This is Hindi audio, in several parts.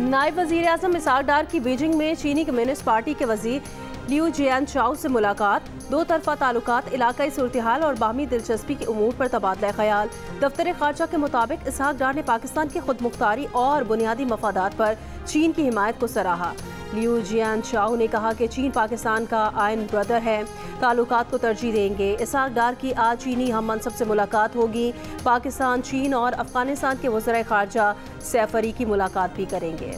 नायब वजीर आजम इसहाक डार की बीजिंग में चीनी कम्युनिस्ट पार्टी के वजीर लियू जियानचाओ से मुलाकात। दो तरफा ताल्लुकात, इलाकाई सूरत-ए-हाल और बाहमी दिलचस्पी के उमूर पर तबादला ख्याल। दफ्तर खारजा के मुताबिक इसहाक डार ने पाकिस्तान की खुद मुख्तारी और बुनियादी मफादात पर चीन की हिमायत को सराहा। लियू जियानचाओ ने कहा कि चीन पाकिस्तान का आयन ब्रदर है, ताल्लुकात को तरजीह देंगे। इसहाक डार की आज चीनी हम मनसब से मुलाकात होगी। पाकिस्तान, चीन और अफगानिस्तान के वज़ीर खारजा सैफरी की मुलाकात भी करेंगे।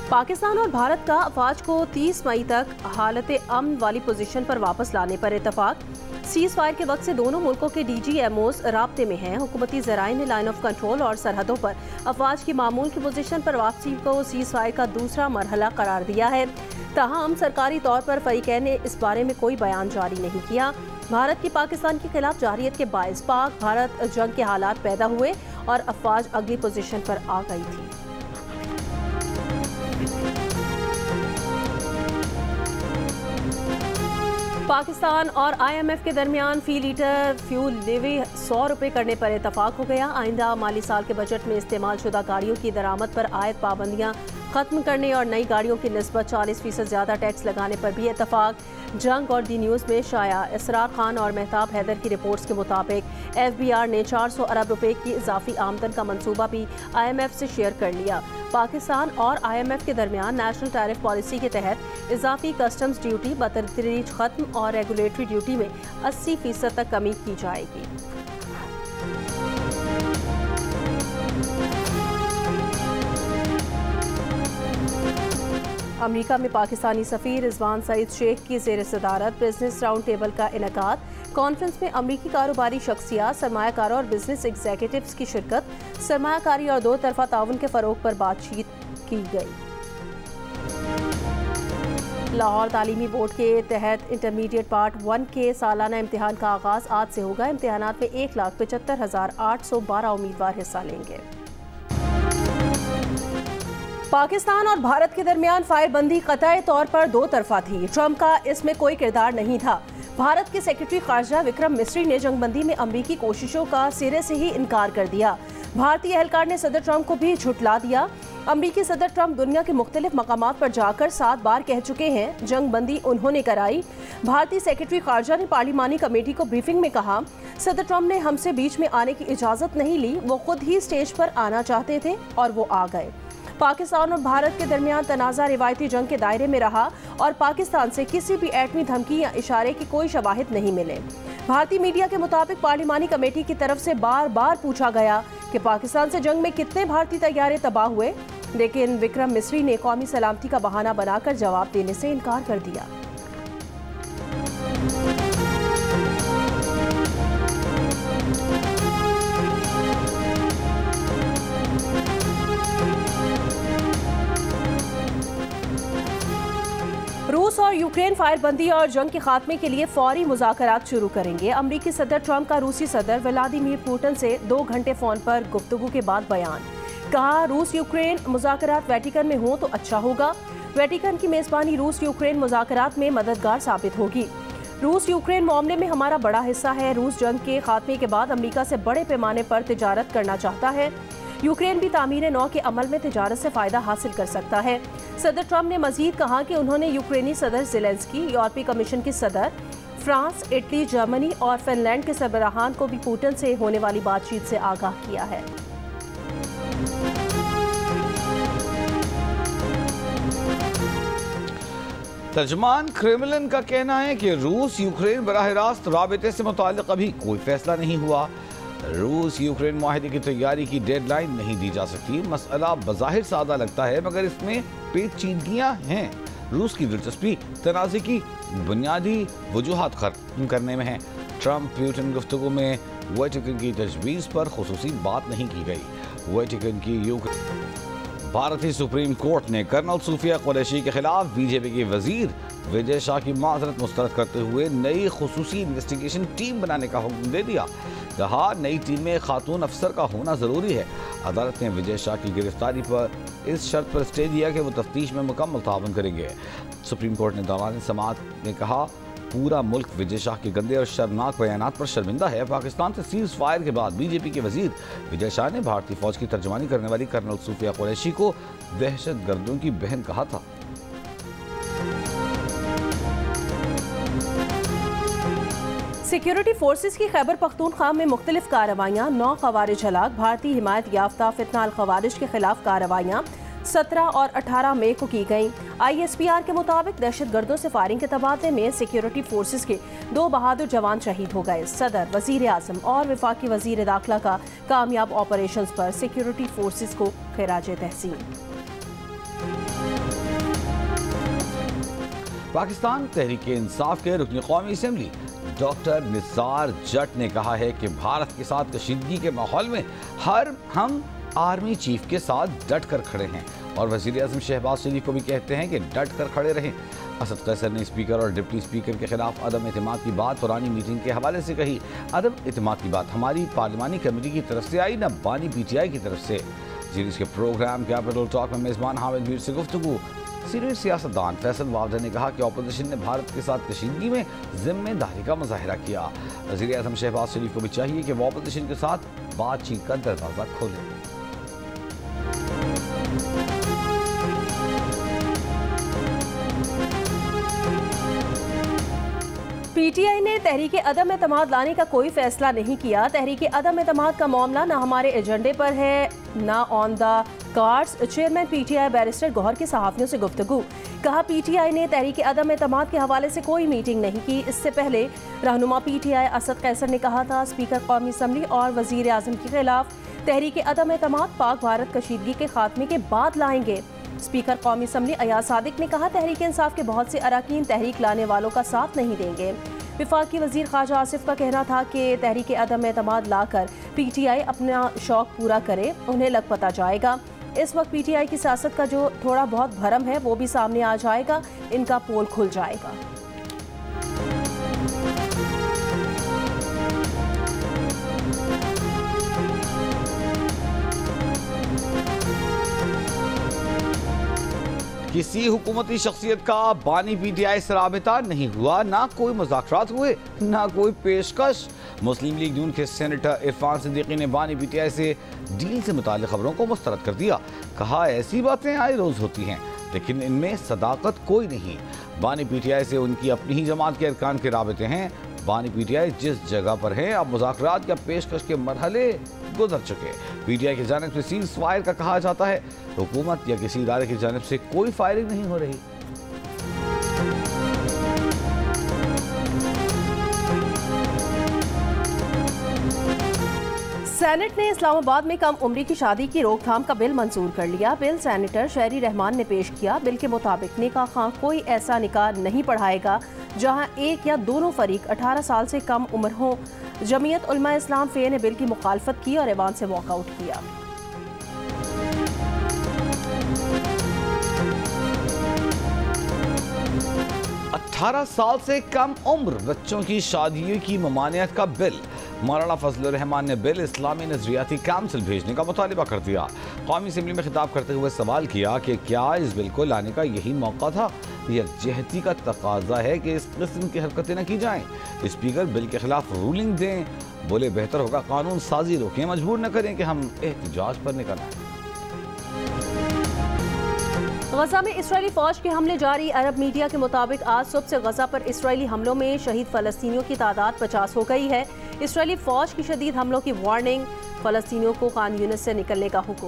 पाकिस्तान और भारत का अफवाज को 30 मई तक हालत अमन वाली पोजीशन पर वापस लाने पर इत्तफाक। सीज फायर के वक्त से दोनों मुल्कों के DGMOs राब्ते में हैं। हुकूमती ज़राए ने लाइन ऑफ कंट्रोल और सरहदों पर अफवाज की मामूल की पोजीशन पर वापसी को सीज फायर का दूसरा मरहला करार दिया है। ताहम सरकारी तौर पर फरीकैन ने इस बारे में कोई बयान जारी नहीं किया। भारत की पाकिस्तान के खिलाफ जारियत के बायस पाक भारत जंग के हालात पैदा हुए और अफवाज अगली पोजीशन पर आ गई थी। पाकिस्तान और IMF के दरमियान फी लीटर फ्यूल लेवी 100 रुपये करने पर इत्तफाक हो गया। आइंदा माली साल के बजट में इस्तेमाल शुदा गाड़ियों की दरामद पर आयद पाबंदियां खत्म करने और नई गाड़ियों की निस्बत 40% ज़्यादा टैक्स लगाने पर भी इत्तफाक। जंग और दी न्यूज़ में शाया। इसरार खान और मेहताब हैदर की रिपोर्ट्स के मुताबिक FBR ने 400 अरब रुपए की इजाफी आमदन का मंसूबा भी IMF से शेयर कर लिया। पाकिस्तान और IMF के दरमियान नेशनल टैरिफ पॉलिसी के तहत इजाफी कस्टम्स ड्यूटी बतदरीज खत्म और रेगुलेटरी ड्यूटी में 80% तक कमी की जाएगी। अमेरिका में पाकिस्तानी सफ़ीर रिजवान सईद शेख की ज़ेर सदारत बिजनेस राउंड टेबल का इनेकाद। कॉन्फ्रेंस में अमरीकी कारोबारी शख्सियात, सरमायाकारों और बिजनेस एग्जीक्यूटिव्स की शिरकत। सरमायाकारी और दो तरफा ताउन के फ़रोग पर बातचीत की गई। लाहौर तालीमी बोर्ड के तहत इंटरमीडिएट पार्ट 1 के सालाना इम्तिहान का आगाज़ आज से होगा। इम्तिहानात में 1,75,812 उम्मीदवार हिस्सा लेंगे। पाकिस्तान और भारत के दरमियान फायरबंदी कतई तौर पर दो तरफा थी। ट्रंप का इसमें कोई किरदार नहीं था। भारत के सेक्रेटरी खारजा विक्रम मिस्री ने जंगबंदी में अमरीकी कोशिशों का सिरे से ही इनकार कर दिया। भारतीय एहलकार ने सदर ट्रंप को भी झुठला दिया। अमरीकी सदर ट्रंप दुनिया के मुख्तलिफ मकामात पर जाकर 7 बार कह चुके हैं जंगबंदी उन्होंने कराई। भारतीय सेक्रेटरी खारजा ने पार्लिमानी कमेटी को ब्रीफिंग में कहा, सदर ट्रंप ने हमसे बीच में आने की इजाज़त नहीं ली, वो खुद ही स्टेज पर आना चाहते थे और वो आ गए। पाकिस्तान और भारत के दरमियान तनाज़ा रिवायती जंग के दायरे में रहा और पाकिस्तान से किसी भी एटमी धमकी या इशारे की कोई शवाहिद नहीं मिले। भारतीय मीडिया के मुताबिक पार्लिमानी कमेटी की तरफ से बार बार पूछा गया कि पाकिस्तान से जंग में कितने भारतीय तैयारे तबाह हुए, लेकिन विक्रम मिस्री ने कौमी सलामती का बहाना बनाकर जवाब देने से इनकार कर दिया। रूस और यूक्रेन फायरबंदी और जंग के खात्मे के लिए फौरी मुज़ाकरात शुरू करेंगे। अमरीकी सदर ट्रंप का रूसी सदर व्लादिमीर पुतिन से 2 घंटे फ़ोन पर गुफ्तगू के बाद बयान। कहा, रूस यूक्रेन मुज़ाकरात वेटिकन में हों तो अच्छा होगा। वेटिकन की मेज़बानी रूस यूक्रेन मुज़ाकरात में मददगार साबित होगी। रूस यूक्रेन मामले में हमारा बड़ा हिस्सा है। रूस जंग के खात्मे के बाद अमरीका से बड़े पैमाने पर तिजारत करना चाहता है। यूक्रेन भी तामीर नौ के अमल में तिजारत से फ़ायदा हासिल कर सकता है। सदर ट्रंप ने मजीद कहा कि उन्होंने यूक्रेनी सदर ज़ेलेंस्की, यूरोपीय कमीशन की सदर, फ्रांस, इटली, जर्मनी और फिनलैंड के सरबराहान को भी पुतिन से होने वाली बातचीत से आगाह किया है। तर्जुमान क्रेमलिन का कहना है कि रूस यूक्रेन बराह रास्त राबते से मुताल्लिक़ अभी कोई फैसला नहीं हुआ। रूस यूक्रेन मुआहदे की तैयारी की डेडलाइन नहीं दी जा सकती। मसला बज़ाहिर सादा लगता है मगर इसमें पेचीदगियाँ हैं। रूस की दिलचस्पी तनाज़े की बुनियादी वजूहात खत्म करने में है। ट्रंप पुतिन गुफ्तगू में वेटिकन की तजवीज़ पर खुसूसी बात नहीं की गई। वेटिकन की भारतीय सुप्रीम कोर्ट ने कर्नल सूफिया कुरैशी के खिलाफ बीजेपी के वजीर विजय शाह की माजरत मुस्तरद करते हुए नई खुसूसी इन्वेस्टिगेशन टीम बनाने का हुक्म दे दिया। कहा, नई टीम में खातून अफसर का होना ज़रूरी है। अदालत ने विजय शाह की गिरफ्तारी पर इस शर्त पर स्टे दिया कि वो तफ्तीश में मुकम्मल ताउन करेंगे। सुप्रीम कोर्ट ने दौरान समाअत ने कहा, पूरा मुल्क विजय शाह के गंदे और शर्मनाक बयानात पर शर्मिंदा है। पाकिस्तान से सीज फायर के बाद बीजेपी के वजीर विजय शाह ने भारतीय फौज की तर्जुमानी करने वाली कर्नल सूफिया कुरैशी को दहशतगर्दों की बहन कहा था। सिक्योरिटी फोर्सेस की खैबर पख्तूनख्वा में मुख्तलिफ कार्रवाइयाँ, 9 खवारिज हलाक। भारतीय हिमायत याफ्ता फितनाल खवारिज के खिलाफ कार्रवाइयाँ 17 और 18 मई को की गईं। ISPR के मुताबिक दहशतगर्दों से फायरिंग के तबादले में सिक्योरिटी फोर्सेस के 2 बहादुर जवान शहीद हो गए। सदर, वजीर आजम और वफाकी वजीर दाखिला का कामयाब ऑपरेशंस पर सिक्योरिटी फोर्सेस को खिराज तहसीन। पाकिस्तान तहरीक इंसाफ के रुकन कौमी असम्बली डॉक्टर निसार जट ने कहा है कि भारत के साथ कशीदगी के माहौल में हम आर्मी चीफ के साथ डट कर खड़े हैं और वज़ीर आज़म शहबाज शरीफ को भी कहते हैं कि डट कर खड़े रहें। असद कैसर ने स्पीकर और डिप्टी स्पीकर के खिलाफ अदम एतमाद की बात पुरानी मीटिंग के हवाले से कही। अदम एतमाद की बात हमारी पार्लिमानी कमेटी की तरफ से आई, न बानी PTI की तरफ से। सीरीज के प्रोग्राम कैपिटल टॉक में मेज़बान हामिद मीर से गुफ्तगू। सीनियर सियासतदान फैसल वावदा ने कहा कि अपोजिशन ने भारत के साथ कशीदगी में जिम्मेदारी का मुजाहिरा किया। वज़ीर आज़म शहबाज शरीफ को भी चाहिए कि वो अपोजिशन के साथ बातचीत का दरवाज़ा खोलें। PTI ने तहरीके अदम एतमाद लाने का कोई फैसला नहीं किया। तहरीके अदम एतमाद का मामला न हमारे एजेंडे पर है, न on the cards. Chairman PTI barrister Gohar की सहाफ़ियों से गुफ्तगू। कहा PTI ने तहरीके अदम एतमाद के हवाले से कोई मीटिंग नहीं की। इससे पहले रहनुमा PTI असद कैसर ने कहा था स्पीकर कौमी असम्बली और वज़ीर आज़म के खिलाफ तहरीके अदम एतमाद पाक भारत कशीदगी के खात्मे के बाद लाएंगे। स्पीकर कौमी असम्बली अयाज सादिक ने कहा तहरीक इंसाफ के बहुत से अरकान तहरीक लाने वालों का साथ नहीं देंगे। वफाकी वजीर ख्वाजा आसिफ का कहना था कि तहरीक अदम एतमाद लाकर PTI अपना शौक पूरा करे, उन्हें लग पता जाएगा। इस वक्त PTI की सियासत का जो थोड़ा बहुत भरम है वो भी सामने आ जाएगा, इनका पोल खुल जाएगा। किसी हुकूमती शख्सियत का बानी PTI से राबिता नहीं हुआ, ना कोई मुज़ाकरात हुए, ना कोई पेशकश। मुस्लिम लीग नून के सेनेटर इरफान सिद्दीकी ने बानी PTI से डील से मुताल्लिक़ खबरों को मुस्तरद कर दिया। कहा ऐसी बातें आए रोज़ होती हैं लेकिन इनमें सदाकत कोई नहीं। बानी PTI से उनकी अपनी ही जमात के अरकान के राबिते हैं। बानी PTI जिस जगह पर हैं अब मुज़ाकरात या पेशकश के मरहले गुजर चुके। PTI की जानिब से सीज फायर का कहा जाता है, हुकूमत या किसी इदारे की जानिब से कोई फायरिंग नहीं हो रही। सेनेट ने इस्लामाबाद में कम उम्री की शादी की रोकथाम का बिल मंजूर कर लिया। बिल सेनेटर शहरी रहमान ने पेश किया। बिल के मुताबिक निकाह खां कोई ऐसा निकाह नहीं पढ़ाएगा जहां एक या दोनों फरीक 18 साल से कम उम्र हो। जमीयत उलमा इस्लाम फे ने बिल की मुखालफत की और ऐवान से वॉकआउट किया। अठारह साल से कम उम्र बच्चों की शादियों की ममानियत का बिल। मौलाना फजलुर रहमान ने बिल इस्लामी नजरियाती काउंसिल भेजने का मुतालिबा कर दिया। कौमी असम्बली में खिताब करते हुए सवाल किया कि क्या इस बिल को लाने का यही मौका था। यकजहती का तकाजा है कि इस किस्म की हरकतें न की जाएं। स्पीकर बिल के खिलाफ रूलिंग दें। बोले बेहतर होगा कानून साजी रोकें, मजबूर न करें कि हम एहतजाज पर निकल आए। गजा में इसराइली फौज के हमले जारी। अरब मीडिया के मुताबिक आज सुबह से गजा पर इसराइली हमलों में शहीद फलस्तीनियों की तादाद 50 हो गई है। इसराइली फौज की शदीद हमलों की वार्निंग। फलस्तीनियों को खान यूनिस से निकलने का हुक्म।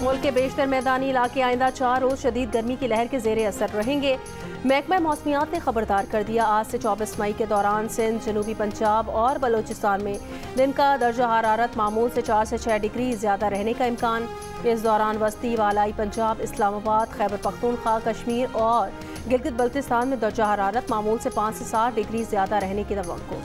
मुल्क के बेशतर मैदानी इलाके आइंदा 4 रोज शदीद गर्मी की लहर के जेर असर रहेंगे। महकमा मौसमियात ने खबरदार कर दिया आज से 24 मई के दौरान सिंध, जनूबी पंजाब और बलोचिस्तान में दिन का दर्जा हरारत मामूल से 4 से 6 डिग्री ज़्यादा रहने का इम्कान। इस दौरान वस्ती, वालाई पंजाब, इस्लामाबाद, खैबर पख्तूनख्वा, कश्मीर और गिलगित बल्तिस्तान में दर्जा हरारत मामूल से 5 से 7 डिग्री ज़्यादा रहने की तवक्को।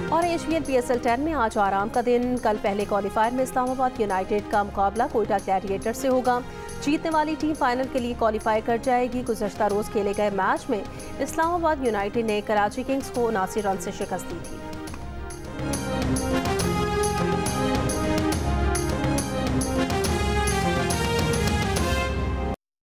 और एशियन PSL 10 में आज आराम का दिन। कल पहले क्वालिफायर में इस्लामाबाद यूनाइटेड का मुकाबला कोयटा ग्लैडिएटर से होगा। जीतने वाली टीम फाइनल के लिए क्वालिफाई कर जाएगी। गुज़श्ता रोज खेले गए मैच में इस्लामाबाद यूनाइटेड ने कराची किंग्स को 79 रन से शिकस्त दी थी।